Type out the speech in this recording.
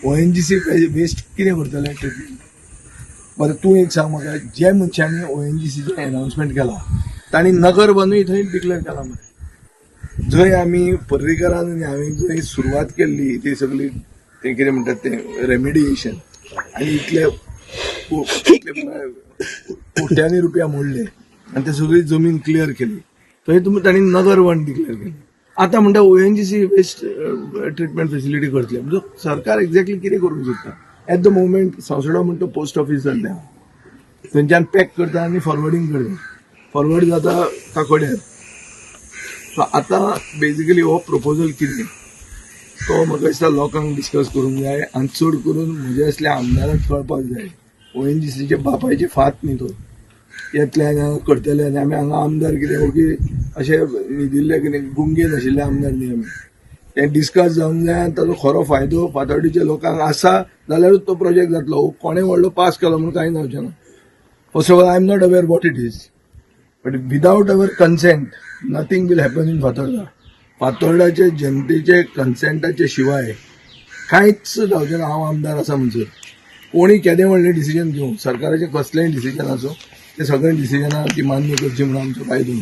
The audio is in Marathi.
ONGC वेस्ट कितें करतले ट्रिटमेंट. बरें तूं एक सांग म्हाका, जे मनशांनी ONGCचें अनाउन्समेंट केला तांणी नगर वनूय थंय डिक्लेअर केला मरे. जंय आमी पर्रीकरान आनी हांवें जंय सुरवात केल्ली ती सगळी ते कितें म्हणटात ते रेमिडिएशन आनी इतले कोट्यांनी रुपया मोडले आनी ते सगळी जमीन क्लियर केली थंय तुमी तांणी नगर वन डिक्लेअर केली. आतां म्हणटा ONGC वेस्ट ट्रिटमेंट फेसिलिटी करतले. म्हणजे सरकार एक्झॅक्टली कितें करूंक सोदता. एट द मोमेंट सांसोडा म्हणटा पोस्ट ऑफिस जाल्लें थंयच्यान पॅक करता आनी फॉरवर्डिंग करता. फॉरवर्ड जाता काकोड्यार. सो आतां बेजिकली हो प्रपोजल कितें तो म्हाका दिसता लोकांक डिस्कस करूंक जाय आनी चड करून म्हजे असल्या आमदाराक कळपाक जाय. ONGCचे बापायचे फात न्ही तो येतले आनी हांगा करतले आनी आमी हांगा आमदार कितें ओके अशें न्हिदिल्ले कितें गुंगेन आशिल्ले आमदार न्ही आमी. तें डिस्कस जावंक जाय आनी ताचो खरो फायदो फातर्डेच्या लोकांक आसा जाल्यारूच तो प्रोजेक्ट जातलो. कोणें व्हडलो पास केलो म्हणून कांय जावचें ना. First of all I am not aware what it is but without our consent nothing will happen in Fatorda. फातोर्डाचे जनतेचे कन्सेंटाचे शिवाय कांयच जावचें ना. हांव आमदार आसा म्हणसर कोणी केदें व्हडलें डिसिजन घेवं सरकाराचें कसलेंय डिसिजन आसूं ते सगळें डिसिजनां ती मान्य करची म्हणून आमचो कायदो.